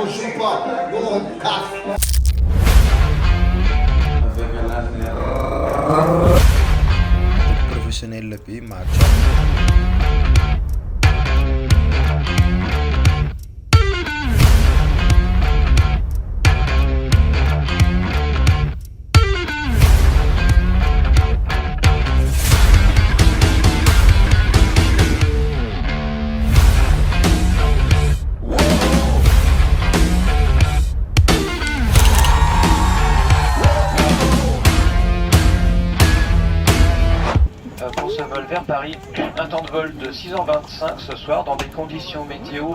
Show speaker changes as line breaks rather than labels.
on joue pas, nous on casse.
Professionnel puis match.
Pour ce vol vers Paris, un temps de vol de 6h25 ce soir dans des conditions météo